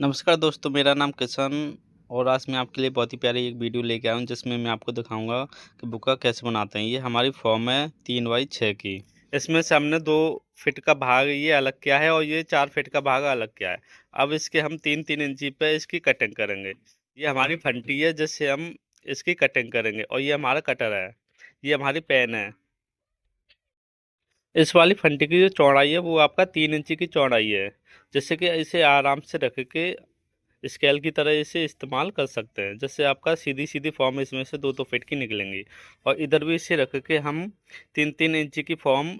नमस्कार दोस्तों, मेरा नाम किशन और आज मैं आपके लिए बहुत ही प्यारी एक वीडियो लेके आया हूँ जिसमें मैं आपको दिखाऊंगा कि बुक्का कैसे बनाते हैं। ये हमारी फॉर्म है 3x6 की। इसमें से हमने 2 फीट का भाग ये अलग किया है और ये 4 फीट का भाग अलग किया है। अब इसके हम 3-3 इंची पे इसकी कटिंग करेंगे। ये हमारी फंटी है जिससे हम इसकी कटिंग करेंगे और ये हमारा कटर है। ये हमारी पेन है। इस वाली फंटी की जो चौड़ाई है वो आपका 3 इंची की चौड़ाई है, जिससे कि इसे आराम से रख के स्केल की तरह इसे इस्तेमाल कर सकते हैं। जैसे आपका सीधी सीधी फॉर्म इसमें से 2-2 फीट की निकलेंगी और इधर भी इसे रख के हम 3-3 इंची की फॉर्म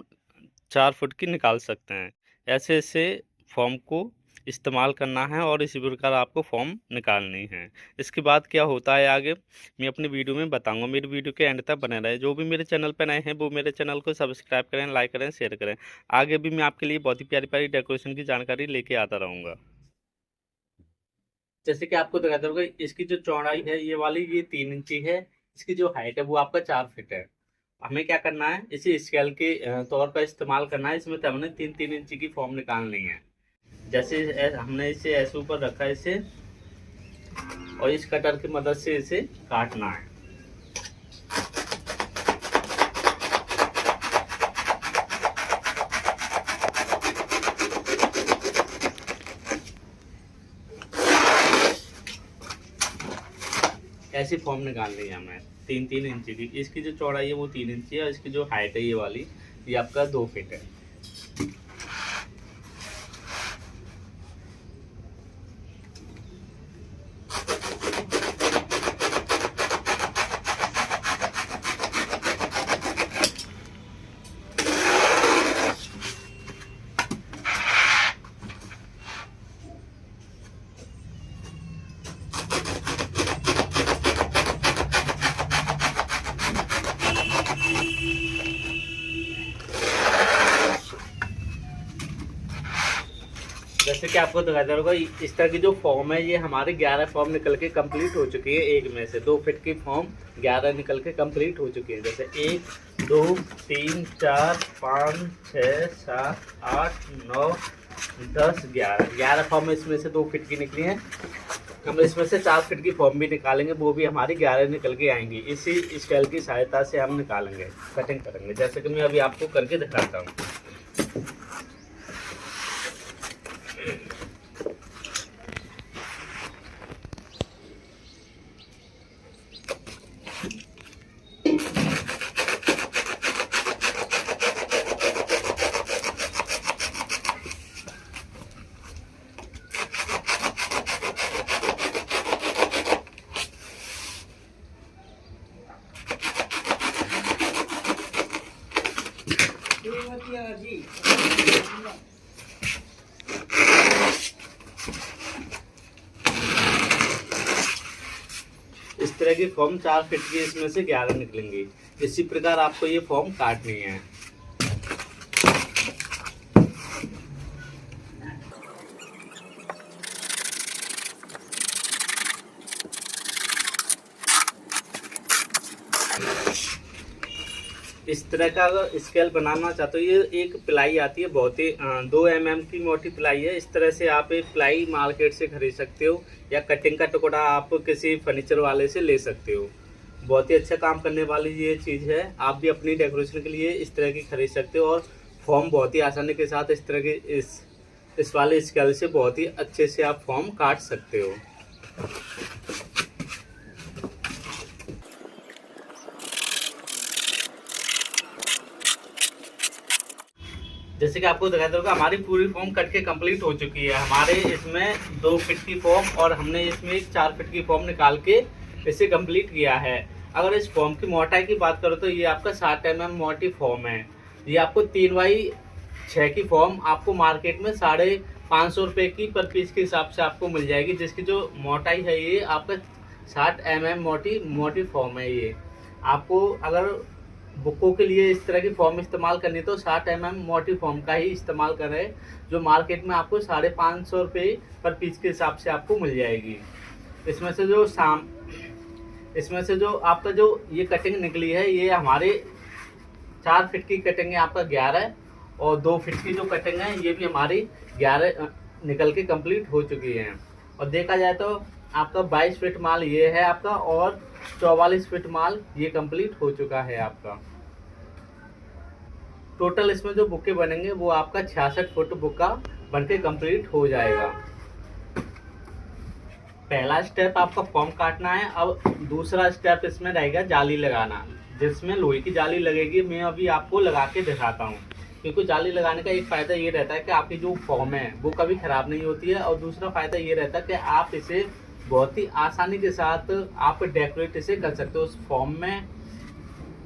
4 फुट की निकाल सकते हैं। ऐसे ऐसे फॉर्म को इस्तेमाल करना है और इसी प्रकार आपको फॉर्म निकालनी है। इसके बाद क्या होता है आगे मैं अपनी वीडियो में बताऊंगा। मेरी वीडियो के एंड तक बने रहे। जो भी मेरे चैनल पर नए हैं वो मेरे चैनल को सब्सक्राइब करें, लाइक करें, शेयर करें। आगे भी मैं आपके लिए बहुत ही प्यारी प्यारी डेकोरेशन की जानकारी लेके आता रहूँगा। जैसे कि आपको दिखाता होगा, इसकी जो चौड़ाई है ये वाली ये 3 इंची है। इसकी जो हाइट है वो आपका 4 फीट है। हमें क्या करना है, इसे स्केल के तौर पर इस्तेमाल करना है। इसमें तो हमने 3-3 इंची की फॉर्म निकालनी है। जैसे हमने इसे ऐसे ऊपर रखा है इसे, और इस कटर की मदद से इसे काटना है। ऐसी फॉर्म निकालनी है हमें 3-3 इंची की। इसकी जो चौड़ाई है वो 3 इंची है और इसकी जो हाइट है ये वाली ये आपका 2 फीट है। जैसे कि आपको दिखाता होगा, इस तरह की जो फॉर्म है ये हमारे 11 फॉर्म निकल के कंप्लीट हो चुकी है। एक में से 2 फीट की फॉर्म 11 निकल के कंप्लीट हो चुकी है। जैसे 1 2 3 4 5 6 7 8 9 10 11 फॉर्म इसमें से 2 फीट की निकली हैं। हम इसमें से 4 फीट की फॉर्म भी निकालेंगे, वो भी हमारी 11 निकल के आएंगी। इसी स्केल की सहायता से हम निकालेंगे, कटिंग करेंगे, जैसे कि मैं अभी आपको करके दिखाता हूँ। इस तरह की फॉर्म 4 फीट की इसमें से 11 निकलेंगी। इसी प्रकार आपको ये फॉर्म काटनी है। इस तरह का अगर स्केल बनाना चाहते हो, ये एक प्लाई आती है, बहुत ही 2 mm की मोटी प्लाई है। इस तरह से आप एक प्लाई मार्केट से खरीद सकते हो या कटिंग का टुकड़ा आप किसी फर्नीचर वाले से ले सकते हो। बहुत ही अच्छा काम करने वाली ये चीज़ है। आप भी अपनी डेकोरेशन के लिए इस तरह की खरीद सकते हो और फॉर्म बहुत ही आसानी के साथ इस तरह के इस वाले स्केल से बहुत ही अच्छे से आप फॉर्म काट सकते हो। जैसे कि आपको दिखाई होगा, हमारी पूरी फॉर्म कट के कंप्लीट हो चुकी है। हमारे इसमें 2 फीट की फॉर्म और हमने इसमें एक 4 फीट की फॉर्म निकाल के इसे कंप्लीट किया है। अगर इस फॉर्म की मोटाई की बात करो तो ये आपका 60 mm मोटी फॉर्म है। ये आपको 3x6 की फॉर्म आपको मार्केट में 550 रुपये की पर पीस के हिसाब से आपको मिल जाएगी, जिसकी जो मोटाई है ये आपका 60 mm मोटी फॉर्म है। ये आपको अगर बुकों के लिए इस तरह की फॉर्म इस्तेमाल करनी तो 60 mm मोटी फॉर्म का ही इस्तेमाल करें, जो मार्केट में आपको 550 रुपये पर पीस के हिसाब से आपको मिल जाएगी। इसमें से जो आपका जो ये कटिंग निकली है ये हमारे 4 फीट की कटिंग है आपका 11, और 2 फीट की जो कटिंग है ये भी हमारी 11 निकल के कंप्लीट हो चुकी है। और देखा जाए तो आपका 22 फीट माल ये है आपका, और 44 फीट माल ये कंप्लीट हो चुका है आपका। टोटल इसमें जो बुके बनेंगे वो आपका 66 फुट बुका बनके कंप्लीट हो जाएगा। पहला स्टेप आपका फॉर्म काटना है। अब दूसरा स्टेप इसमें रहेगा जाली लगाना, जिसमें लोहे की जाली लगेगी। मैं अभी आपको लगा के दिखाता हूँ, क्योंकि जाली लगाने का एक फ़ायदा ये रहता है कि आपकी जो फॉर्म है वो कभी ख़राब नहीं होती है, और दूसरा फ़ायदा ये रहता है कि आप इसे बहुत ही आसानी के साथ आप डेकोरेट इसे कर सकते हो। उस फॉर्म में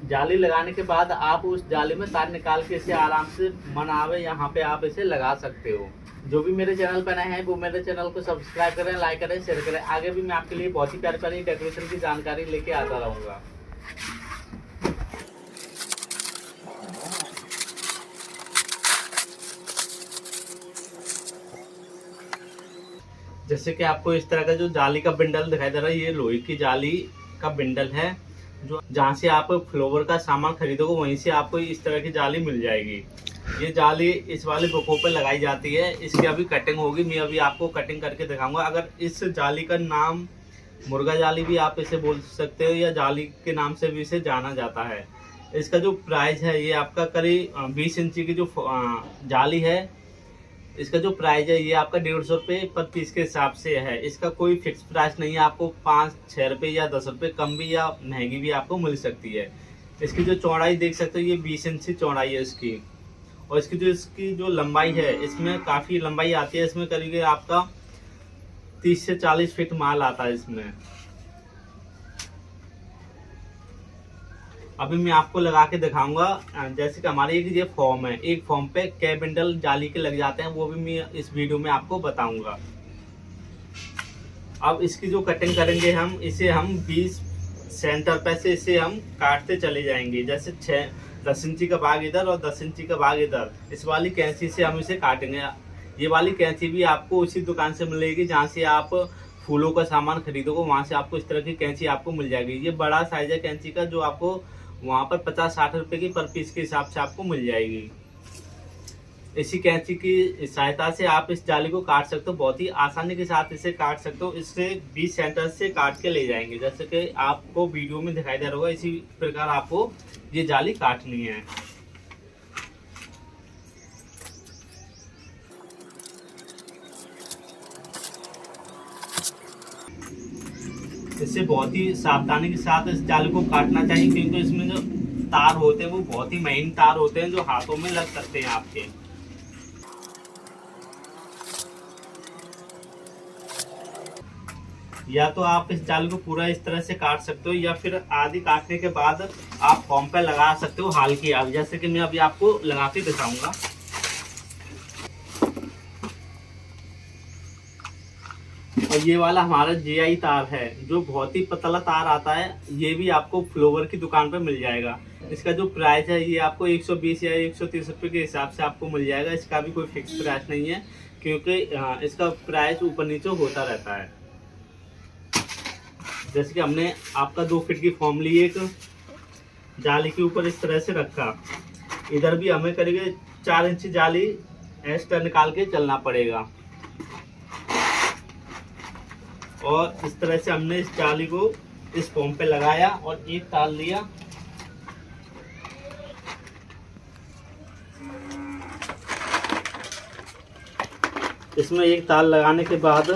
जाली लगाने के बाद आप उस जाली में तार निकाल के इसे आराम से मन आवे यहाँ पे आप इसे लगा सकते हो। जो भी मेरे चैनल पर नए हैं वो मेरे चैनल को सब्सक्राइब करें, लाइक करें, शेयर करें। आगे भी मैं आपके लिए बहुत ही प्यारी प्यारी डेकोरेशन की जानकारी लेके आता रहूँगा। जैसे कि आपको इस तरह का जो जाली का बिंडल दिखाई दे रहा है, ये लोहे की जाली का बिंडल है। जो जहाँ से आप फ्लोवर का सामान खरीदोगे वहीं से आपको इस तरह की जाली मिल जाएगी। ये जाली इस वाले बुकों पर लगाई जाती है। इसकी अभी कटिंग होगी, मैं अभी आपको कटिंग करके दिखाऊंगा। अगर इस जाली का नाम मुर्गा जाली भी आप इसे बोल सकते हो, या जाली के नाम से भी इसे जाना जाता है। इसका जो प्राइस है ये आपका करीब 20 इंची की जो जाली है, इसका जो प्राइस है ये आपका 150 रुपये पर पीस के हिसाब से है। इसका कोई फिक्स प्राइस नहीं है, आपको 5-6 रुपये या 10 रुपये कम भी या महंगी भी आपको मिल सकती है। इसकी जो चौड़ाई देख सकते हो, ये 20 इंच चौड़ाई है इसकी। और इसकी जो लंबाई है, इसमें काफ़ी लंबाई आती है। इसमें करीब आपका 30 से 40 फीट माल आता है इसमें। अभी मैं आपको लगा के दिखाऊंगा। जैसे कि हमारी ये फॉर्म है, एक फॉर्म पे कै बिंडल जाली के लग जाते हैं, वो भी मैं इस वीडियो में आपको बताऊंगा। अब इसकी जो कटिंग करेंगे हम, इसे हम 20 सेंटर पे से इसे हम काटते चले जाएंगे। जैसे 10 इंची का भाग इधर और 10 इंची का भाग इधर, इस वाली कैंची से हम इसे काटेंगे। ये वाली कैंची भी आपको उसी दुकान से मिलेगी जहाँ से आप फूलों का सामान खरीदोगे, वहाँ से आपको इस तरह की कैंची आपको मिल जाएगी। ये बड़ा साइज है कैंची का, जो आपको वहाँ पर 50-60 रुपये की पर पीस के हिसाब से आपको मिल जाएगी। इसी कैंची की सहायता से आप इस जाली को काट सकते हो, बहुत ही आसानी के साथ इसे काट सकते हो। इससे 20 सेंटर से काट के ले जाएंगे, जैसे कि आपको वीडियो में दिखाई दे रहा होगा। इसी प्रकार आपको ये जाली काटनी है। इससे बहुत ही सावधानी के साथ इस जाली को काटना चाहिए, क्योंकि इसमें जो तार होते हैं वो बहुत ही महीन तार होते हैं, जो हाथों में लग सकते हैं आपके। या तो आप इस जाली को पूरा इस तरह से काट सकते हो, या फिर आधी काटने के बाद आप फॉर्म पे लगा सकते हो हल्की आग, जैसे कि मैं अभी आपको लगा के दिखाऊंगा। और ये वाला हमारा GI तार है, जो बहुत ही पतला तार आता है। ये भी आपको फ्लोवर की दुकान पर मिल जाएगा। इसका जो प्राइस है ये आपको 120 या 130 रुपये के हिसाब से आपको मिल जाएगा। इसका भी कोई फिक्स प्राइस नहीं है, क्योंकि इसका प्राइस ऊपर नीचे होता रहता है। जैसे कि हमने आपका 2 फीट की फॉर्म ली, एक जाली के ऊपर इस तरह से रखा। इधर भी हमें करीब 4 इंच जाली एक्स्ट्रा निकाल के चलना पड़ेगा। और इस तरह से हमने इस जाली को इस फॉर्म पे लगाया और एक तार लिया। इसमें एक तार लगाने के बाद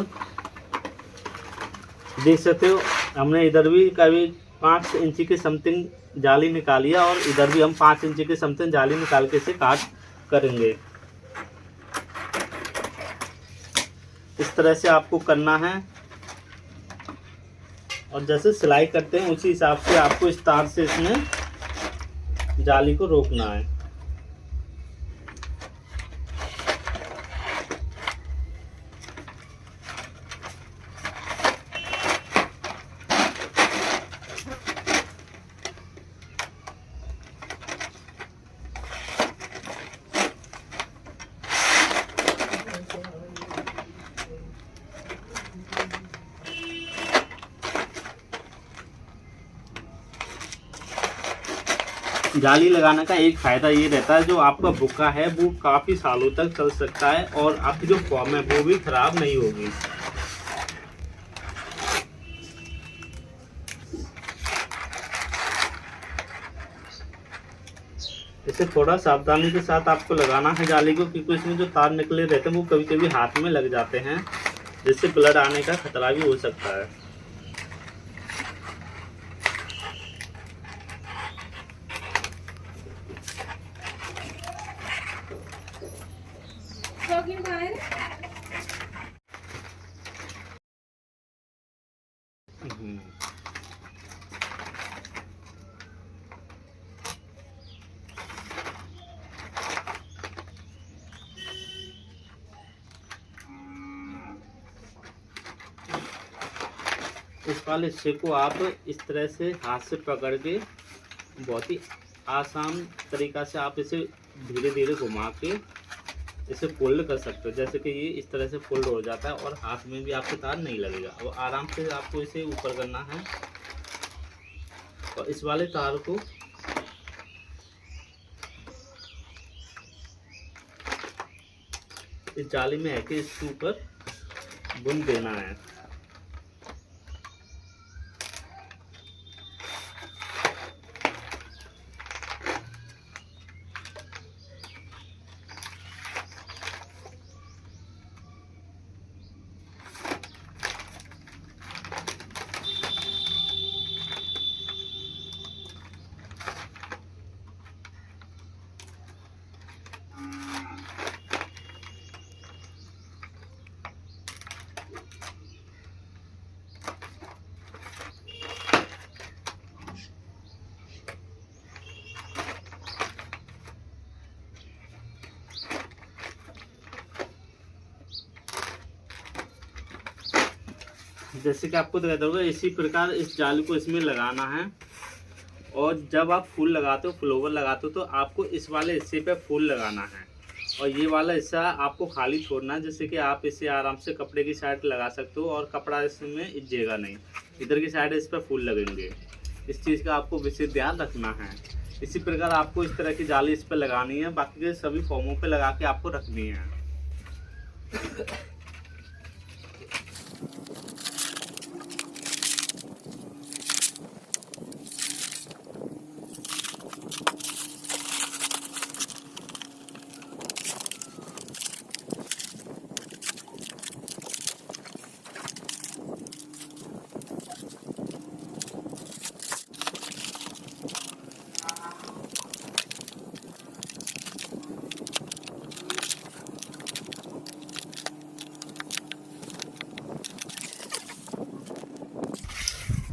देख सकते हो, हमने इधर भी करीब 5 इंची की समथिंग जाली निकाली है, और इधर भी हम 5 इंची की समथिंग जाली निकाल के इसे काट करेंगे। इस तरह से आपको करना है, और जैसे सिलाई करते हैं उसी हिसाब से आपको इस तार से इसमें जाली को रोकना है। जाली लगाने का एक फ़ायदा ये रहता है, जो आपका बुक्का है वो काफ़ी सालों तक चल सकता है, और आपकी जो फॉर्म है वो भी ख़राब नहीं होगी। इसे थोड़ा सावधानी के साथ आपको लगाना है जाली को, क्योंकि इसमें जो तार निकले रहते हैं वो कभी कभी हाथ में लग जाते हैं, जिससे ब्लड आने का खतरा भी हो सकता है। इस वाले हिस्से को आप इस तरह से हाथ से पकड़ के बहुत ही आसान तरीका से आप इसे धीरे धीरे घुमा के इसे फोल्ड कर सकते हो। जैसे कि ये इस तरह से फोल्ड हो जाता है और हाथ में भी आपके तार नहीं लगेगा। और आराम से आपको इसे ऊपर करना है और इस वाले तार को इस जाली में है कि इसके ऊपर बुन देना है। जैसे कि आपको दिखाता होगा, इसी प्रकार इस जाली को इसमें लगाना है। और जब आप फूल लगाते हो, फ्लावर लगाते हो, तो आपको इस वाले हिस्से पे फूल लगाना है और ये वाला हिस्सा आपको खाली छोड़ना है, जिससे कि आप इसे आराम से कपड़े की साइड लगा सकते हो और कपड़ा इसमें इज्जेगा नहीं। इधर की साइड इस पर फूल लगेंगे। इस चीज़ का आपको विशेष ध्यान रखना है। इसी प्रकार आपको इस तरह की जाली इस पर लगानी है, बाकी के सभी फॉर्मों पर लगा के आपको रखनी है।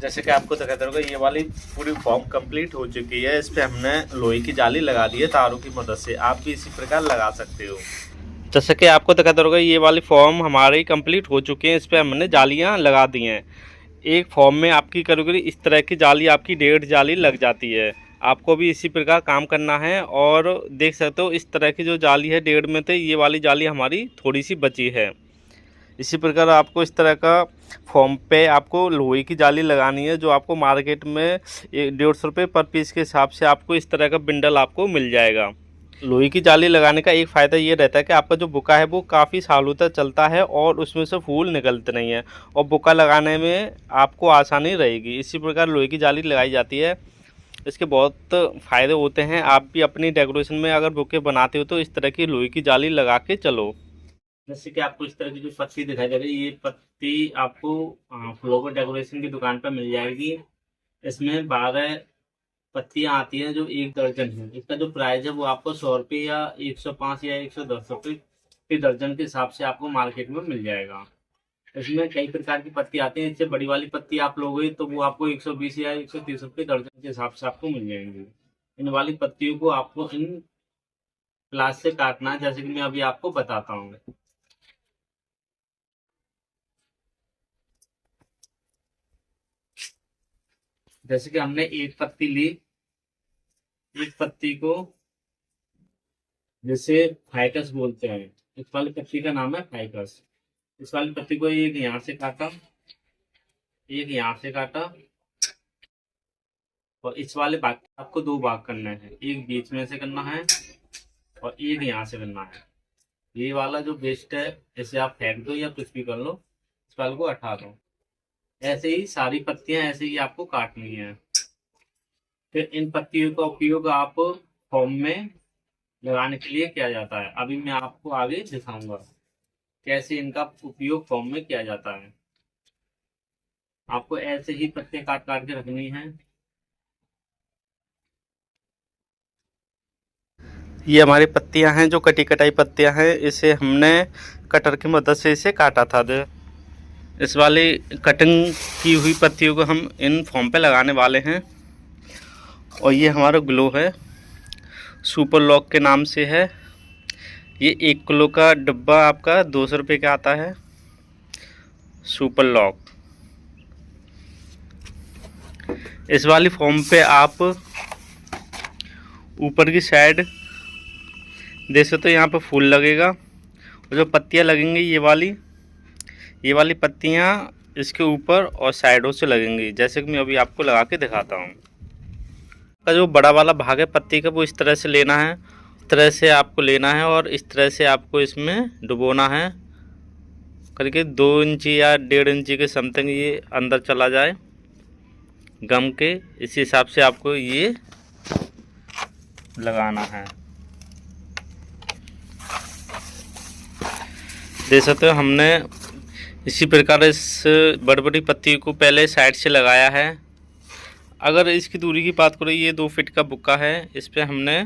जैसे कि आपको दिखाता होगा, ये वाली पूरी फॉर्म कंप्लीट हो चुकी है। इस पे हमने लोहे की जाली लगा दी है तारों की मदद से। आप भी इसी प्रकार लगा सकते हो। जैसे कि आपको दिखाता होगा, ये वाली फॉर्म हमारी कंप्लीट हो चुकी है। इस पे हमने जालियां लगा दी हैं। एक फॉर्म में आपकी करोगे इस तरह की जाली, आपकी 1.5 जाली लग जाती है। आपको भी इसी प्रकार काम करना है। और देख सकते हो इस तरह की जो जाली है 1.5 में थे, ये वाली जाली हमारी थोड़ी सी बची है। इसी प्रकार आपको इस तरह का फॉर्म पे आपको लोहे की जाली लगानी है, जो आपको मार्केट में 150 रुपये पर पीस के हिसाब से आपको इस तरह का बिंडल आपको मिल जाएगा। लोहे की जाली लगाने का एक फ़ायदा ये रहता है कि आपका जो बुका है वो काफ़ी सालों तक चलता है और उसमें से फूल निकलते नहीं हैं और बुका लगाने में आपको आसानी रहेगी। इसी प्रकार लोहे की जाली लगाई जाती है। इसके बहुत फ़ायदे होते हैं। आप भी अपनी डेकोरेशन में अगर बुके बनाते हो तो इस तरह की लोहे की जाली लगा के चलो। जैसे कि आपको इस तरह की जो पत्ती दिखाई दे रही है, ये पत्ती आपको फ्लावर डेकोरेशन की दुकान पर मिल जाएगी। इसमें 12 पत्तियां आती हैं जो 1 दर्जन है। इसका जो प्राइस है वो आपको 100 रुपये या 105 या 110 रुपये के दर्जन के हिसाब से आपको मार्केट में मिल जाएगा। इसमें कई प्रकार की पत्ती आती हैं। इससे बड़ी वाली पत्ती आप लोगे तो वो आपको 120 या 130 रुपये दर्जन के हिसाब से आपको मिल जाएंगी। इन वाली पत्तियों को आपको इन प्लास से काटना है, जैसे कि मैं अभी आपको बताता हूँ। जैसे कि हमने एक पत्ती ली, इस पत्ती को जैसे फाइकस बोलते हैं, इस वाली पत्ती का नाम है फाइकस। इस वाली पत्ती को एक यहाँ से काटा, एक यहाँ से काटा और इस वाले भाग आपको 2 भाग करना है। एक बीच में से करना है और एक यहाँ से करना है। ये वाला जो वेस्ट है इसे आप फेंक दो या कुछ भी कर लो, इस वाले को हटा दो। ऐसे ही सारी पत्तियां ऐसे ही आपको काटनी है। फिर इन पत्तियों का उपयोग आप फॉर्म में लगाने के लिए किया जाता है। अभी मैं आपको आगे दिखाऊंगा कैसे इनका उपयोग फॉर्म में किया जाता है। आपको ऐसे ही पत्ते काट काट के रखनी है। ये हमारी पत्तियां हैं, जो कटी कटाई पत्तियां हैं, इसे हमने कटर की मदद से इसे काटा था। इस वाली कटिंग की हुई पत्तियों को हम इन फॉर्म पे लगाने वाले हैं। और ये हमारा ग्लो है, सुपर लॉक के नाम से है। ये 1 किलो का डब्बा आपका 200 रुपये का आता है, सुपर लॉक। इस वाली फॉर्म पे आप ऊपर की साइड देख सकते हो, यहाँ पे फूल लगेगा और जो पत्तियाँ लगेंगी ये वाली पत्तियाँ इसके ऊपर और साइडों से लगेंगी, जैसे कि मैं अभी आपको लगा के दिखाता हूँ। का जो बड़ा वाला भाग है पत्ती का, वो इस तरह से लेना है, इस तरह से आपको लेना है और इस तरह से आपको इसमें डुबोना है। करके 2 इंची या 1.5 इंची के समथिंग ये अंदर चला जाए गम के, इस हिसाब से आपको ये लगाना है। देख सकते हो हमने इसी प्रकार इस बड़ी बड़ी पत्ती को पहले साइड से लगाया है। अगर इसकी दूरी की बात करें, ये 2 फीट का बुक्का है, इस पे हमने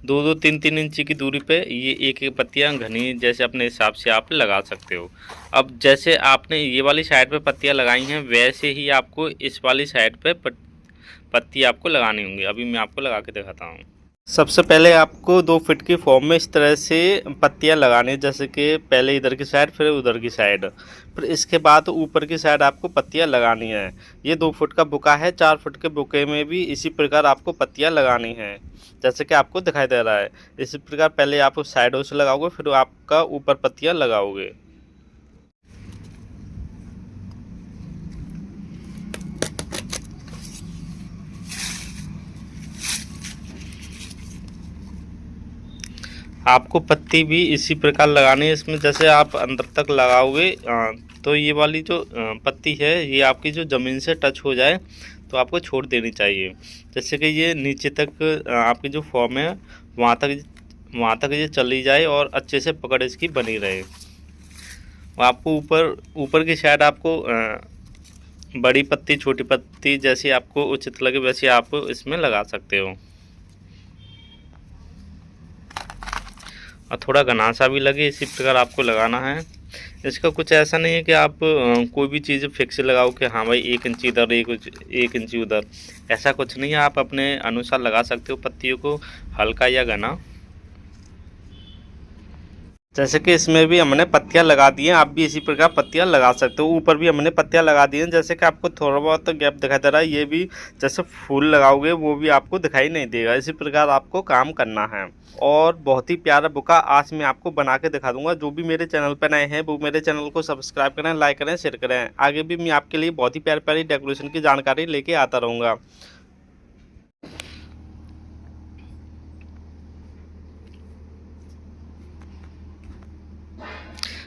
2-2, 3-3 इंची की दूरी पे ये एक एक पत्तियाँ घनी जैसे अपने हिसाब से आप लगा सकते हो। अब जैसे आपने ये वाली साइड पे पत्तियाँ लगाई हैं, वैसे ही आपको इस वाली साइड पे पत्ती आपको लगानी होंगी। अभी मैं आपको लगा के दिखाता हूँ। सबसे पहले आपको 2 फीट की फॉर्म में इस तरह से पत्तियां लगानी है, जैसे कि पहले इधर की साइड फिर उधर की साइड, फिर इसके बाद ऊपर की साइड आपको पत्तियां लगानी है। ये 2 फुट का बुका है, 4 फुट के बुके में भी इसी प्रकार आपको पत्तियां लगानी है, जैसे कि आपको दिखाई दे रहा है। इसी प्रकार पहले आप साइडों से लगाओगे, फिर आपका ऊपर पत्तियां लगाओगे। आपको पत्ती भी इसी प्रकार लगानी है इसमें, जैसे आप अंदर तक लगाओगे तो ये वाली जो पत्ती है ये आपकी जो ज़मीन से टच हो जाए तो आपको छोड़ देनी चाहिए, जैसे कि ये नीचे तक आपकी जो फॉर्म है वहाँ तक ये चली जाए और अच्छे से पकड़ इसकी बनी रहे। आपको ऊपर की साइड आपको बड़ी पत्ती छोटी पत्ती जैसी आपको उचित लगे वैसे आप इसमें लगा सकते हो। और थोड़ा घना सा भी लगे इसी प्रकार आपको लगाना है। इसका कुछ ऐसा नहीं है कि आप कोई भी चीज़ फिक्स लगाओ कि हाँ भाई 1 इंची इधर 1 इंची उधर, ऐसा कुछ नहीं है। आप अपने अनुसार लगा सकते हो पत्तियों को, हल्का या घना। जैसे कि इसमें भी हमने पत्तियां लगा दी हैं, आप भी इसी प्रकार पत्तियां लगा सकते हो। ऊपर भी हमने पत्तियां लगा दी हैं, जैसे कि आपको थोड़ा बहुत गैप दिखाई दे रहा है, ये भी जैसे फूल लगाओगे वो भी आपको दिखाई नहीं देगा। इसी प्रकार आपको काम करना है। और बहुत ही प्यारा बुका आज मैं आपको बना के दिखा दूंगा। जो भी मेरे चैनल पर नए हैं वो मेरे चैनल को सब्सक्राइब करें, लाइक करें, शेयर करें। आगे भी मैं आपके लिए बहुत ही प्यारी प्यारी डेकोरेशन की जानकारी लेके आता रहूँगा।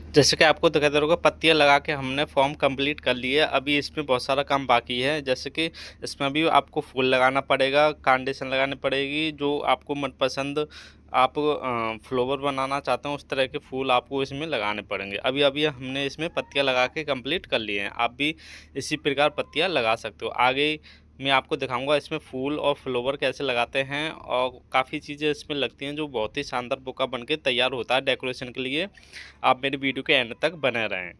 जैसे कि आपको दिखाई दे रहा होगा, पत्तियां लगा के हमने फॉर्म कंप्लीट कर लिया है। अभी इसमें बहुत सारा काम बाकी है, जैसे कि इसमें भी आपको फूल लगाना पड़ेगा, कांडेशन लगानी पड़ेगी, जो आपको मनपसंद आप फ्लावर बनाना चाहते हो उस तरह के फूल आपको इसमें लगाने पड़ेंगे। अभी अभी हमने इसमें पत्तियां लगा के कंप्लीट कर लिए हैं, आप भी इसी प्रकार पत्तियां लगा सकते हो। आगे मैं आपको दिखाऊंगा इसमें फूल और फ्लावर कैसे लगाते हैं, और काफ़ी चीज़ें इसमें लगती हैं जो बहुत ही शानदार बुका बन के तैयार होता है डेकोरेशन के लिए। आप मेरी वीडियो के एंड तक बने रहें।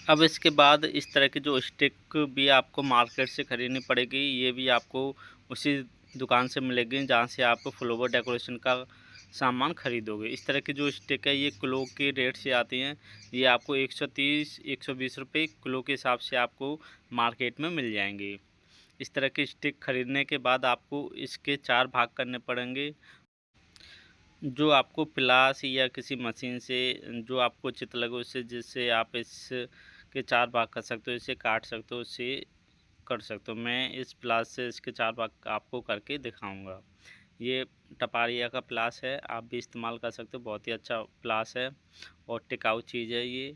अब इसके बाद इस तरह की जो स्टिक भी आपको मार्केट से ख़रीदनी पड़ेगी, ये भी आपको उसी दुकान से मिलेगी जहाँ से आप फ्लावर डेकोरेशन का सामान ख़रीदोगे। इस तरह की जो स्टिक है ये किलो के रेट से आती हैं, ये आपको 130-120 रुपये किलो के हिसाब से आपको मार्केट में मिल जाएंगे। इस तरह की स्टिक खरीदने के बाद आपको इसके 4 भाग करने पड़ेंगे, जो आपको प्लास या किसी मशीन से जो आपको उचित लगे उससे, जिससे आप इसके 4 भाग कर सकते हो, इसे काट सकते हो, इसे कर सकते हो। मैं इस प्लास से इसके 4 भाग आपको करके दिखाऊंगा। ये टपारिया का प्लास है, आप भी इस्तेमाल कर सकते हो, बहुत ही अच्छा प्लास है और टिकाऊ चीज़ है ये।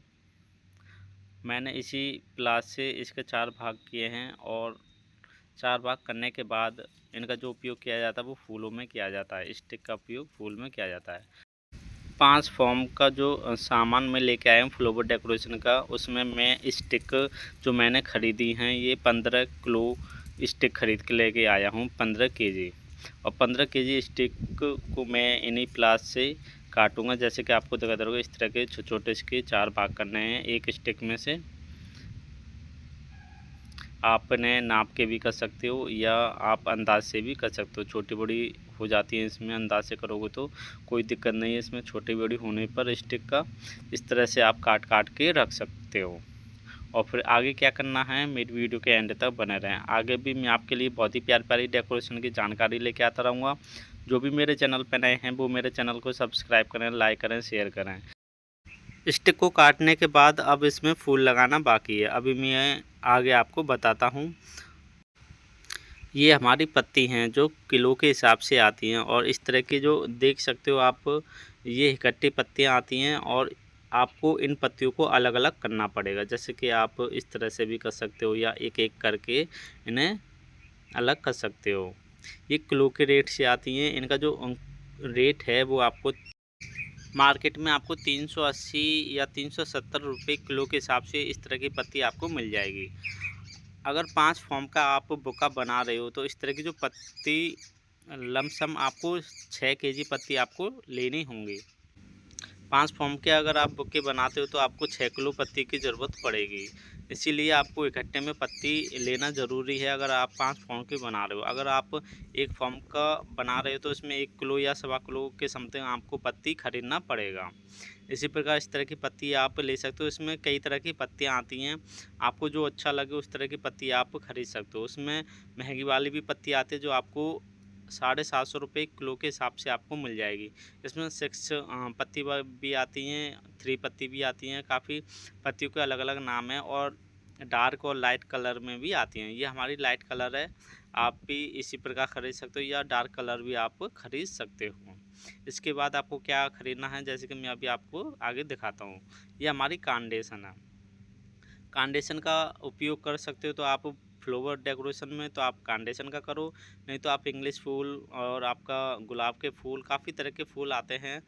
मैंने इसी प्लास से इसके 4 भाग किए हैं और 4 भाग करने के बाद इनका जो उपयोग किया जाता है वो फूलों में किया जाता है। स्टिक का उपयोग फूल में किया जाता है। 5 फॉर्म का जो सामान मैं लेके आया हूँ फ्लावर डेकोरेशन का, उसमें मैं स्टिक जो मैंने ख़रीदी हैं ये 15 किलो स्टिक ख़रीद के लेके आया हूँ, 15 केजी। और 15 केजी स्टिक को मैं इन्हीं प्लास से काटूँगा। जैसे कि आपको दिखाता रहूँगा, इस तरह के छोटे-छोटे इसके 4 भाग करने हैं एक स्टिक में से। आपने नाप के भी कर सकते हो या आप अंदाज़ से भी कर सकते हो। छोटी बड़ी हो जाती है इसमें, अंदाज़ से करोगे तो कोई दिक्कत नहीं है इसमें। छोटी बड़ी होने पर स्टिक का इस तरह से आप काट काट के रख सकते हो। और फिर आगे क्या करना है, मेरी वीडियो के एंड तक बने रहें। आगे भी मैं आपके लिए बहुत ही प्यारी प्यारी डेकोरेशन की जानकारी लेके आता रहूँगा। जो भी मेरे चैनल पर नए हैं वो मेरे चैनल को सब्सक्राइब करें, लाइक करें, शेयर करें। स्टिक को काटने के बाद अब इसमें फूल लगाना बाकी है। अभी मैं आगे आपको बताता हूँ। ये हमारी पत्ती हैं जो किलो के हिसाब से आती हैं, और इस तरह की जो देख सकते हो आप, ये इकट्ठी पत्तियाँ आती हैं और आपको इन पत्तियों को अलग अलग करना पड़ेगा। जैसे कि आप इस तरह से भी कर सकते हो या एक एक करके इन्हें अलग कर सकते हो। ये किलो के रेट से आती हैं। इनका जो रेट है वो आपको मार्केट में आपको 380 या 370 रुपये किलो के हिसाब से इस तरह की पत्ती आपको मिल जाएगी। अगर 5 फॉर्म का आप बुका बना रहे हो तो इस तरह की जो पत्ती लमसम आपको 6 केजी पत्ती आपको लेनी होंगी। 5 फॉर्म के अगर आप बुके बनाते हो तो आपको 6 किलो पत्ती की ज़रूरत पड़ेगी। इसीलिए आपको इकट्ठे में पत्ती लेना ज़रूरी है अगर आप 5 फॉर्म के बना रहे हो। अगर आप एक फॉर्म का बना रहे हो तो इसमें 1 किलो या सवा किलो के समथिंग आपको पत्ती खरीदना पड़ेगा। इसी प्रकार इस तरह की पत्ती आप ले सकते हो। इसमें कई तरह की पत्तियाँ आती हैं, आपको जो अच्छा लगे उस तरह की पत्ती आप खरीद सकते हो। उसमें महंगी वाली भी पत्ती आती है जो आपको 750 रुपये किलो के हिसाब से आपको मिल जाएगी। इसमें 6 पत्ती भी आती हैं, 3 पत्ती भी आती हैं। काफ़ी पत्तियों के अलग अलग नाम हैं और डार्क और लाइट कलर में भी आती हैं। ये हमारी लाइट कलर है, आप भी इसी प्रकार ख़रीद सकते हो या डार्क कलर भी आप ख़रीद सकते हो। इसके बाद आपको क्या ख़रीदना है, जैसे कि मैं अभी आपको आगे दिखाता हूँ। ये हमारी कांडेसन है। कांडेसन का उपयोग कर सकते हो तो आप फ्लावर डेकोरेशन में तो आप कांडेसन का करो, नहीं तो आप इंग्लिश फूल और आपका गुलाब के फूल, काफ़ी तरह के फूल आते हैं,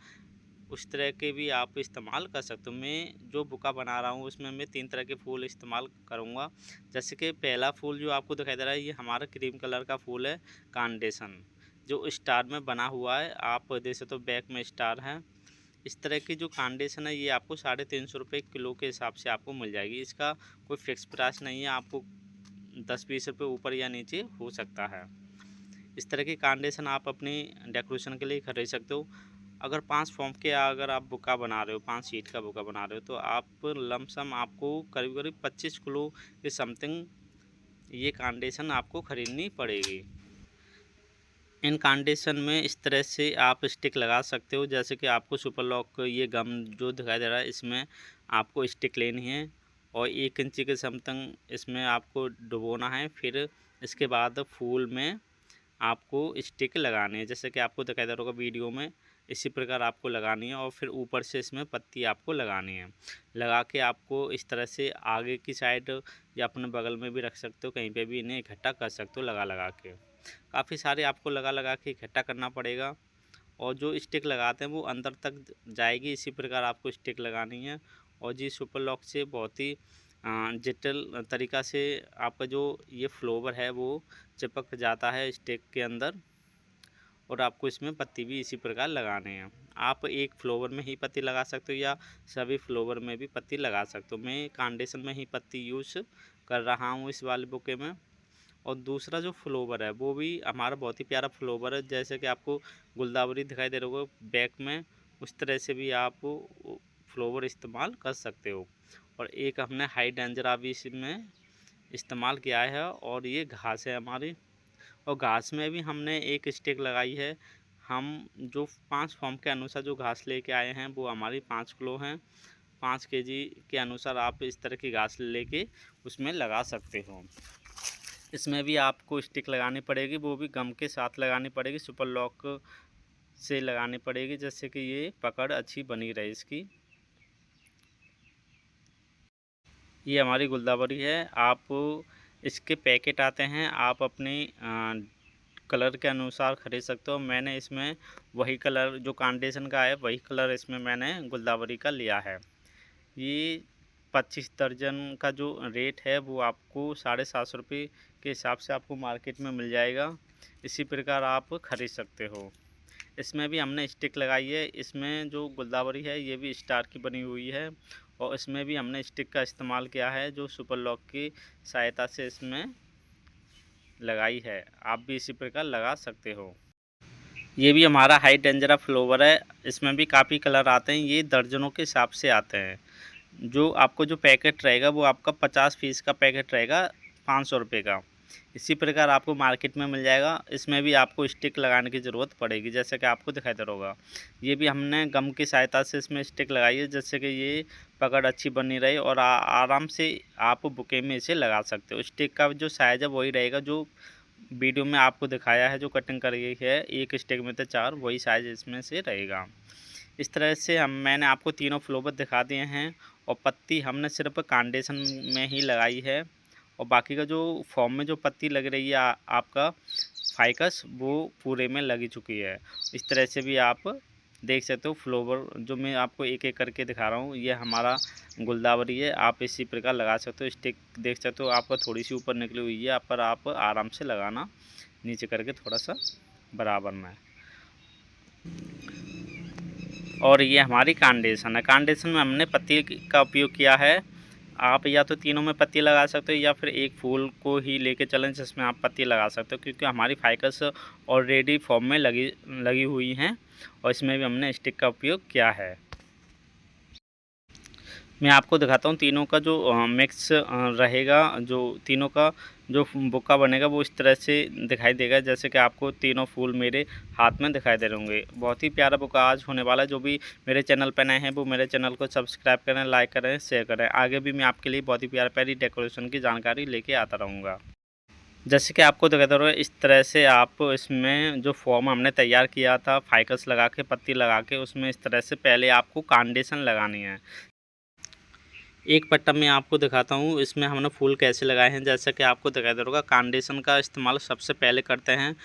उस तरह के भी आप इस्तेमाल कर सकते हो। मैं जो बुका बना रहा हूँ उसमें मैं 3 तरह के फूल इस्तेमाल करूँगा। जैसे कि पहला फूल जो आपको दिखाई दे रहा है ये हमारा क्रीम कलर का फूल है कांडेसन, जो स्टार में बना हुआ है। आप देख सकते हो बैक में स्टार है। इस तरह की जो कांडेसन है ये आपको 350 रुपये किलो के हिसाब से आपको मिल जाएगी। इसका कोई फिक्स प्राइस नहीं है, आपको 10-20 रुपये ऊपर या नीचे हो सकता है। इस तरह की कांडेसन आप अपनी डेकोरेशन के लिए खरीद सकते हो। अगर 5 फॉर्म के अगर आप बुका बना रहे हो, 5 शीट का बुका बना रहे हो, तो आप लमसम आपको करीब करीब 25 किलो के समथिंग ये कांडेसन आपको ख़रीदनी पड़ेगी। इन कांडेसन में इस तरह से आप स्टिक लगा सकते हो। जैसे कि आपको सुपर लॉक ये गम जो दिखाई दे रहा है इसमें आपको स्टिक लेनी है और 1 इंची के समथिंग इसमें आपको डुबोना है। फिर इसके बाद फूल में आपको स्टिक लगानी है, जैसे कि आपको दिखाई दे रहा होगा वीडियो में, इसी प्रकार आपको लगानी है। और फिर ऊपर से इसमें पत्ती आपको लगानी है। लगा के आपको इस तरह से आगे की साइड या अपने बगल में भी रख सकते हो, कहीं पे भी इन्हें इकट्ठा कर सकते हो लगा लगा के। काफ़ी सारे आपको लगा लगा के इकट्ठा करना पड़ेगा और जो स्टिक लगाते हैं वो अंदर तक जाएगी, इसी प्रकार आपको स्टिक लगानी है। और जी सुपर लॉक से बहुत ही डिजिटल तरीक़ा से आपका जो ये फ्लावर है वो चिपक जाता है स्टिक के अंदर, और आपको इसमें पत्ती भी इसी प्रकार लगाने हैं। आप एक फ्लावर में ही पत्ती लगा सकते हो या सभी फ्लावर में भी पत्ती लगा सकते हो। मैं कांडेसन में ही पत्ती यूज़ कर रहा हूँ इस वाले बुके में। और दूसरा जो फ्लावर है वो भी हमारा बहुत ही प्यारा फ्लावर है, जैसे कि आपको गुलदावरी दिखाई दे रहा होगा बैक में, उस तरह से भी आप फ्लावर इस्तेमाल कर सकते हो। और एक हमने हाई डेंजर भी इसमें इस्तेमाल किया है, और ये घास है हमारी, और घास में भी हमने एक स्टिक लगाई है। हम जो 5 फॉर्म के अनुसार जो घास लेके आए हैं वो हमारी 5 किलो हैं। 5 केजी के अनुसार आप इस तरह की घास लेके उसमें लगा सकते हो। इसमें भी आपको स्टिक लगानी पड़ेगी, वो भी गम के साथ लगानी पड़ेगी, सुपर लॉक से लगानी पड़ेगी, जैसे कि ये पकड़ अच्छी बनी रहे इसकी। ये हमारी गुलदावरी है। आप इसके पैकेट आते हैं, आप अपनी कलर के अनुसार खरीद सकते हो। मैंने इसमें वही कलर जो कांडेशन का है वही कलर इसमें मैंने गुलदावरी का लिया है। ये 25 दर्जन का जो रेट है वो आपको 750 रुपये के हिसाब से आपको मार्केट में मिल जाएगा। इसी प्रकार आप खरीद सकते हो। इसमें भी हमने स्टिक लगाई है। इसमें जो गुलदावरी है ये भी स्टार की बनी हुई है और इसमें भी हमने स्टिक का इस्तेमाल किया है जो सुपर लॉक की सहायता से इसमें लगाई है। आप भी इसी प्रकार लगा सकते हो। ये भी हमारा हाई डेंजरा फ्लावर है। इसमें भी काफ़ी कलर आते हैं। ये दर्जनों के हिसाब से आते हैं। जो आपको जो पैकेट रहेगा वो आपका 50 पीस का पैकेट रहेगा 500 रुपये का। इसी प्रकार आपको मार्केट में मिल जाएगा। इसमें भी आपको स्टिक लगाने की ज़रूरत पड़ेगी, जैसे कि आपको दिखाई दे रहा होगा। ये भी हमने गम की सहायता से इसमें स्टिक लगाई है, जिससे कि ये पकड़ अच्छी बनी रहे और आराम से आप बुके में इसे लगा सकते हो। स्टिक का जो साइज़ है वही रहेगा जो वीडियो में आपको दिखाया है, जो कटिंग करी है। एक स्टिक में तो 4, वही साइज़ इसमें से रहेगा। इस तरह से मैंने आपको तीनों फ्लावर दिखा दिए हैं और पत्ती हमने सिर्फ कांडेशन में ही लगाई है और बाकी का जो फॉर्म में जो पत्ती लग रही है आपका फाइकस, वो पूरे में लगी चुकी है। इस तरह से भी आप देख सकते हो। फ्लावर जो मैं आपको एक एक करके दिखा रहा हूँ, ये हमारा गुलदावरी है। आप इसी प्रकार लगा सकते हो। स्टिक देख सकते हो आपका थोड़ी सी ऊपर निकली हुई है, पर आप आराम से लगाना नीचे करके थोड़ा सा बराबर में। और ये हमारी कांडेशन है। कांडेशन में हमने पत्ती का उपयोग किया है। आप या तो तीनों में पत्ती लगा सकते हो या फिर एक फूल को ही लेके चलें जिसमें आप पत्ती लगा सकते हो, क्योंकि हमारी फाइकस ऑलरेडी फॉर्म में लगी हुई हैं और इसमें भी हमने स्टिक का उपयोग किया है। मैं आपको दिखाता हूँ तीनों का जो मिक्स रहेगा, जो तीनों का जो बुक्का बनेगा वो इस तरह से दिखाई देगा, जैसे कि आपको तीनों फूल मेरे हाथ में दिखाई दे रहे होंगे। बहुत ही प्यारा बुक्का आज होने वाला है। जो भी मेरे चैनल पर नए हैं वो मेरे चैनल को सब्सक्राइब करें, लाइक करें, शेयर करें। आगे भी मैं आपके लिए बहुत ही प्यारी डेकोरेशन की जानकारी लेके आता रहूँगा। जैसे कि आपको दिखाई दे रहा है, इस तरह से आप इसमें जो फॉर्म हमने तैयार किया था फाइकस लगा के, पत्ती लगा के, उसमें इस तरह से पहले आपको कांडेशन लगानी है। एक पट्टा मैं आपको दिखाता हूँ इसमें हमने फूल कैसे लगाए हैं। जैसा कि आपको दिखाई दे रहा होगा, कांडेशन का इस्तेमाल सबसे पहले करते हैं।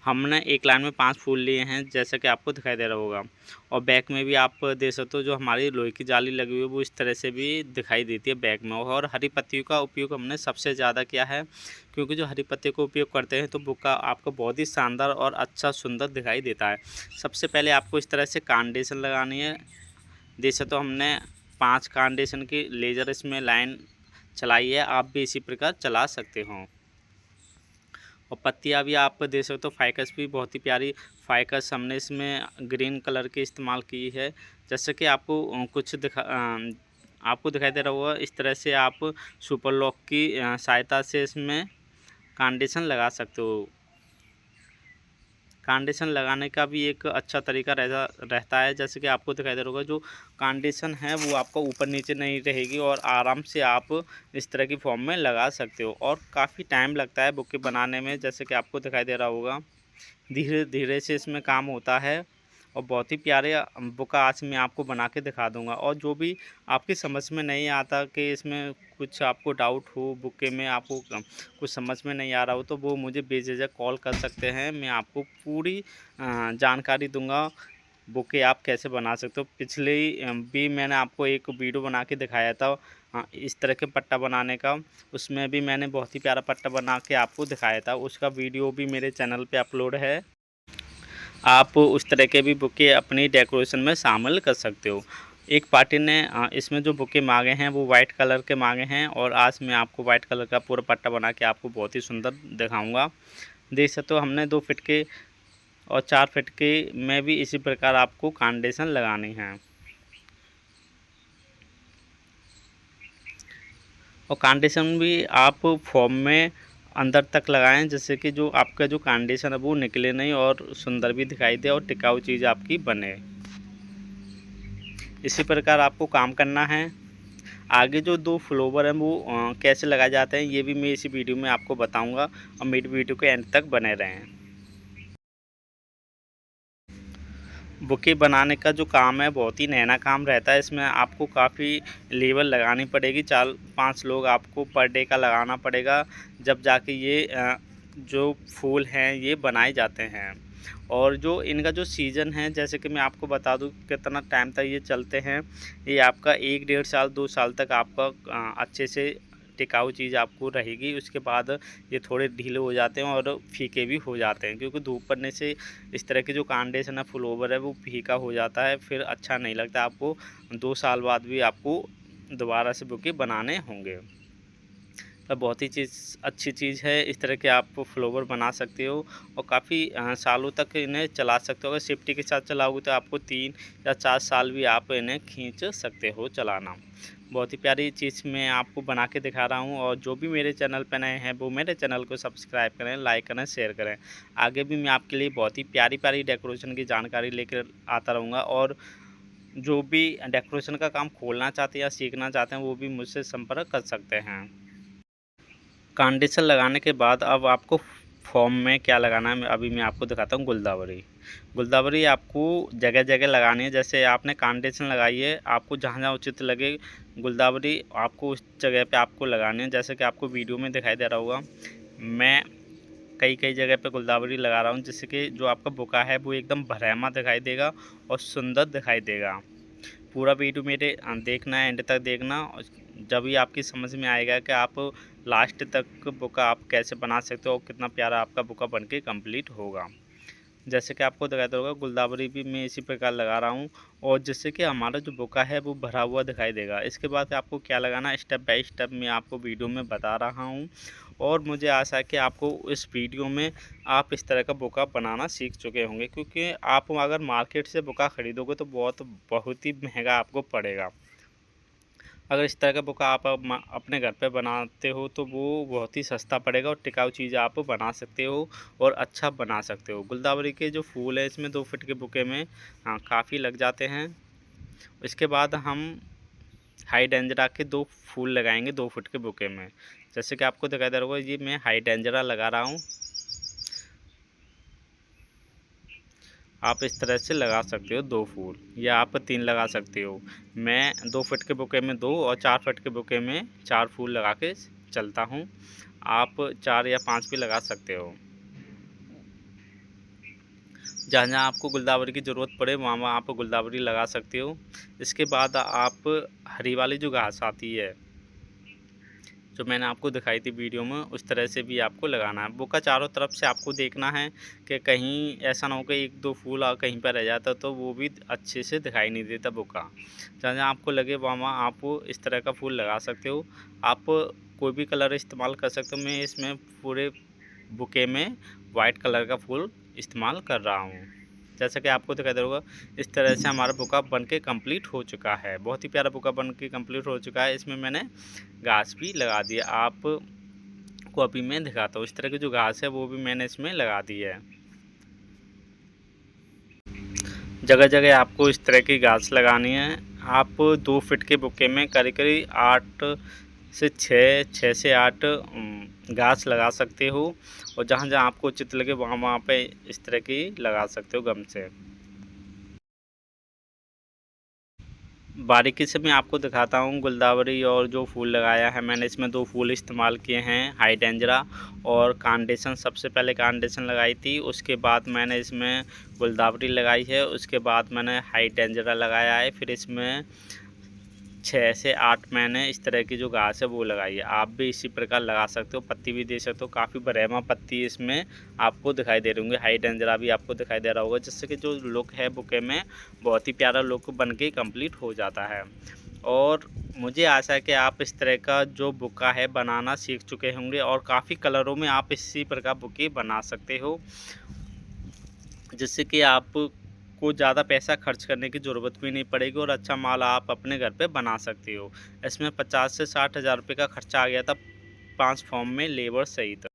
हमने एक लाइन में 5 फूल लिए हैं, जैसा कि आपको दिखाई दे रहा होगा। और बैक में भी आप देख सकते हो, जो हमारी लोहे की जाली लगी हुई है वो इस तरह से भी दिखाई देती है बैक में। और हरी पत्तियों का उपयोग हमने सबसे ज़्यादा किया है, क्योंकि जो हरी पत्ती का उपयोग करते हैं तो बुक्का आपको बहुत ही शानदार और अच्छा सुंदर दिखाई देता है। सबसे पहले आपको इस तरह से कांडेशन लगानी है। देख सकते हो हमने 5 कांडेशन की लेज़र इसमें लाइन चलाई है। आप भी इसी प्रकार चला सकते हो। और पत्तियाँ भी आप देख सकते हो। फाइकस भी बहुत ही प्यारी फाइकस हमने इसमें ग्रीन कलर की इस्तेमाल की है। जैसे कि आपको आपको दिखाई दे रहा होगा, इस तरह से आप सुपर लॉक की सहायता से इसमें कांडेशन लगा सकते हो। कांडेशन लगाने का भी एक अच्छा तरीका रहता है। जैसे कि आपको दिखाई दे रहा होगा, जो कांडेशन है वो आपको ऊपर नीचे नहीं रहेगी और आराम से आप इस तरह की फॉर्म में लगा सकते हो। और काफ़ी टाइम लगता है बुके बनाने में, जैसे कि आपको दिखाई दे रहा होगा। धीरे धीरे से इसमें काम होता है और बहुत ही प्यारे बुका आज मैं आपको बना के दिखा दूंगा। और जो भी आपकी समझ में नहीं आता कि इसमें कुछ आपको डाउट हो, बुके में आपको कुछ समझ में नहीं आ रहा हो, तो वो मुझे बेझिझक कॉल कर सकते हैं। मैं आपको पूरी जानकारी दूंगा बुके आप कैसे बना सकते हो। पिछले भी मैंने आपको एक वीडियो बना के दिखाया था इस तरह के पट्टा बनाने का। उसमें भी मैंने बहुत ही प्यारा पट्टा बना के आपको दिखाया था। उसका वीडियो भी मेरे चैनल पे अपलोड है। आप उस तरह के भी बुके अपनी डेकोरेशन में शामिल कर सकते हो। एक पार्टी ने इसमें जो बुके मांगे हैं वो वाइट कलर के मांगे हैं और आज मैं आपको वाइट कलर का पूरा पट्टा बना के आपको बहुत ही सुंदर दिखाऊंगा। देख सकते हो हमने 2 फीट के और 4 फीट के में भी इसी प्रकार आपको कांडेशन लगानी है। और कांडेशन भी आप फॉर्म में अंदर तक लगाएं, जिससे कि जो आपका जो कांडेशन है वो निकले नहीं और सुंदर भी दिखाई दे और टिकाऊ चीज़ आपकी बने। इसी प्रकार आपको काम करना है। आगे जो 2 फ्लावर हैं वो कैसे लगाए जाते हैं ये भी मैं इसी वीडियो में आपको बताऊंगा और मेरी वीडियो के एंड तक बने रहें। बुके बनाने का जो काम है बहुत ही नैना काम रहता है। इसमें आपको काफ़ी लेबर लगानी पड़ेगी, 4-5 लोग आपको पर डे का लगाना पड़ेगा, जब जाके ये जो फूल हैं ये बनाए जाते हैं। और जो इनका जो सीज़न है, जैसे कि मैं आपको बता दूं कितना टाइम तक ये चलते हैं। ये आपका 1-1.5 साल 2 साल तक आपका अच्छे से टिकाऊ चीज़ आपको रहेगी। उसके बाद ये थोड़े ढीले हो जाते हैं और फीके भी हो जाते हैं, क्योंकि धूप पड़ने से इस तरह की जो कांडेशन है, फ्लावर है, वो फीका हो जाता है, फिर अच्छा नहीं लगता। आपको 2 साल बाद भी आपको दोबारा से बुके बनाने होंगे। तो बहुत ही अच्छी चीज़ है। इस तरह के आप फ्लावर बना सकते हो और काफ़ी सालों तक इन्हें चला सकते हो। अगर सेफ्टी के साथ चलाओगे तो आपको 3 या 4 साल भी आप इन्हें खींच सकते हो चलाना। बहुत ही प्यारी चीज़ मैं आपको बना के दिखा रहा हूँ। और जो भी मेरे चैनल पर नए हैं वो मेरे चैनल को सब्सक्राइब करें, लाइक करें, शेयर करें। आगे भी मैं आपके लिए बहुत ही प्यारी डेकोरेशन की जानकारी लेकर आता रहूँगा। और जो भी डेकोरेशन का काम खोलना चाहते हैं या सीखना चाहते हैं वो भी मुझसे संपर्क कर सकते हैं। कंडीशनर लगाने के बाद अब आपको फॉर्म में क्या लगाना है, अभी मैं आपको दिखाता हूँ। गुलदावरी आपको जगह जगह लगानी है। जैसे आपने कंडीशनर लगाई है, आपको जहाँ जहाँ उचित लगे गुलदावरी आपको उस जगह पे आपको लगानी है। जैसे कि आपको वीडियो में दिखाई दे रहा होगा, मैं कई जगह पे गुलदावरी लगा रहा हूँ, जिससे कि जो आपका बुका है वो एकदम भरैमा दिखाई देगा और सुंदर दिखाई देगा। पूरा वीडियो मेरे देखना है, एंड तक देखना, जब भी आपकी समझ में आएगा कि आप लास्ट तक बुका आप कैसे बना सकते हो और कितना प्यारा आपका बुका बनके कंप्लीट होगा। जैसे कि आपको दिखाई देगा, गुलदावरी भी मैं इसी प्रकार लगा रहा हूँ, और जिससे कि हमारा जो बुका है वो भरा हुआ दिखाई देगा। इसके बाद आपको क्या लगाना है, स्टेप बाय स्टेप मैं आपको वीडियो में बता रहा हूँ। और मुझे आशा है कि आपको इस वीडियो में आप इस तरह का बुका बनाना सीख चुके होंगे, क्योंकि आप अगर मार्केट से बुका ख़रीदोगे तो बहुत ही महंगा आपको पड़ेगा। अगर इस तरह का बुका आप अपने घर पे बनाते हो तो वो बहुत ही सस्ता पड़ेगा और टिकाऊ चीज़ आप बना सकते हो और अच्छा बना सकते हो। गुलदावरी के जो फूल है इसमें 2 फीट के बुके में काफ़ी लग जाते हैं। इसके बाद हम हाइड्रेंजरा के 2 फूल लगाएंगे 2 फीट के बुके में। जैसे कि आपको दिखाई दे रहा होगा, ये मैं हाइड्रेंजरा लगा रहा हूँ। आप इस तरह से लगा सकते हो 2 फूल, या आप 3 लगा सकते हो। मैं 2 फीट के बुके में 2 और 4 फीट के बुके में 4 फूल लगा के चलता हूँ। आप 4 या 5 भी लगा सकते हो। जहाँ जहाँ आपको गुलदावरी की ज़रूरत पड़े वहाँ वहाँ आप गुलदावरी लगा सकते हो। इसके बाद आप हरी वाली जो घास आती है, जो मैंने आपको दिखाई थी वीडियो में, उस तरह से भी आपको लगाना है। बुका चारों तरफ से आपको देखना है कि कहीं ऐसा ना हो कि 1-2 फूल कहीं पर रह जाता, तो वो भी अच्छे से दिखाई नहीं देता बुका। जहाँ जहाँ आपको लगे वहाँ वहाँ आप इस तरह का फूल लगा सकते हो। आप कोई भी कलर इस्तेमाल कर सकते हो। मैं इसमें पूरे बुके में वाइट कलर का फूल इस्तेमाल कर रहा हूँ। जैसा कि आपको दिखाई दे रहा होगा, इस तरह से हमारा बुका बनके कंप्लीट हो चुका है। बहुत ही प्यारा बुका बनके कंप्लीट हो चुका है। इसमें मैंने घास भी लगा दिया, आपको अभी मैं दिखाता हूँ। इस तरह की जो घास है वो भी मैंने इसमें लगा दी है। जगह जगह आपको इस तरह की घास लगानी है। आप 2 फीट के बुके में करीब 8 से 6 से 8 घास लगा सकते हो। और जहाँ जहाँ आपको उचित लगे वहाँ वहाँ पे इस तरह की लगा सकते हो गम से। बारीकी से मैं आपको दिखाता हूँ गुलदावरी और जो फूल लगाया है मैंने। इसमें 2 फूल इस्तेमाल किए हैं, हाइड्रेंजरा और कांडेशन। सबसे पहले कांडेशन लगाई थी, उसके बाद मैंने इसमें गुलदावरी लगाई है, उसके बाद मैंने हाइड्रेंजरा लगाया है, फिर इसमें 6 से 8 मैंने इस तरह की जो घास है वो लगाई है। आप भी इसी प्रकार लगा सकते हो, पत्ती भी दे सकते हो। काफ़ी बरहमा पत्ती इसमें आपको दिखाई दे रही होंगी, हाइड्रेंजरा भी आपको दिखाई दे रहा होगा, जिससे कि जो लुक है बुके में बहुत ही प्यारा लुक बन के कंप्लीट हो जाता है। और मुझे आशा है कि आप इस तरह का जो बुका है बनाना सीख चुके होंगे और काफ़ी कलरों में आप इसी प्रकार बुके बना सकते हो, जिससे कि आप को ज़्यादा पैसा खर्च करने की ज़रूरत भी नहीं पड़ेगी और अच्छा माल आप अपने घर पे बना सकते हो। इसमें 50 से 60 हज़ार रुपये का खर्चा आ गया था 5 फॉर्म में लेबर सहित।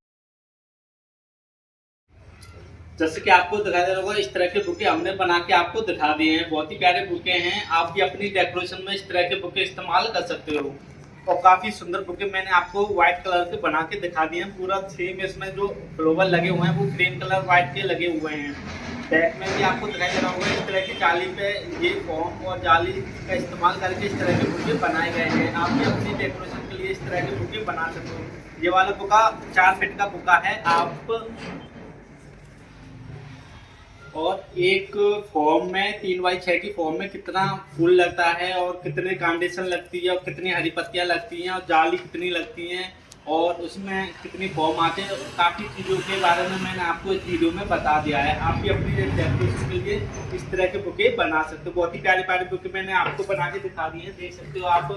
जैसे कि आपको दिखाई दे रहा होगा, इस तरह के बुके हमने बना के आपको दिखा दिए हैं। बहुत ही प्यारे बुके हैं। आप भी अपनी डेकोरेशन में इस तरह के बुके इस्तेमाल कर सकते हो। और काफ़ी सुंदर बुके मैंने आपको व्हाइट कलर के बना के दिखा दिए हैं। पूरा सेम इसमें जो फ्लावर लगे हुए हैं वो ग्रीन कलर व्हाइट के लगे हुए हैं। बैक में भी आपको दिखाई दे रहा होगा, इस तरह की जाली पे ये फॉर्म और जाली का इस्तेमाल करके इस तरह के बुके बनाए गए हैं। आप भी अपनी डेकोरेशन के लिए इस तरह के बुके बना सकते हो। ये वाला बुका 4 फीट का बुका है। आप और एक फॉर्म में 3x6 की फॉर्म में कितना फूल लगता है और कितने कांडेशन लगती है और कितनी हरी पत्तियां लगती हैं और जाली कितनी लगती हैं और उसमें कितनी फॉर्म आते हैं, काफ़ी चीज़ों के बारे में मैंने आपको इस वीडियो में बता दिया है। आप भी अपनी डेकोरेशन के लिए इस तरह के बुके बना सकते हो। बहुत ही प्यारे प्यारे बुके मैंने आपको बना के दिखा दिए हैं, देख सकते हो आप।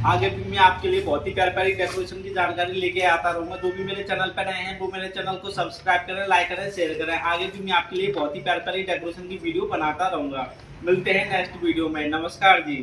आगे भी मैं आपके लिए बहुत ही प्यारी प्यारी डेकोरेशन की जानकारी लेके आता रहूंगा। जो भी मेरे चैनल पर नए हैं वो मेरे चैनल को सब्सक्राइब करें, लाइक करें, शेयर करें। आगे भी मैं आपके लिए बहुत ही प्यारी प्यारी डेकोरेशन की वीडियो बनाता रहूंगा। मिलते हैं नेक्स्ट वीडियो में। नमस्कार जी।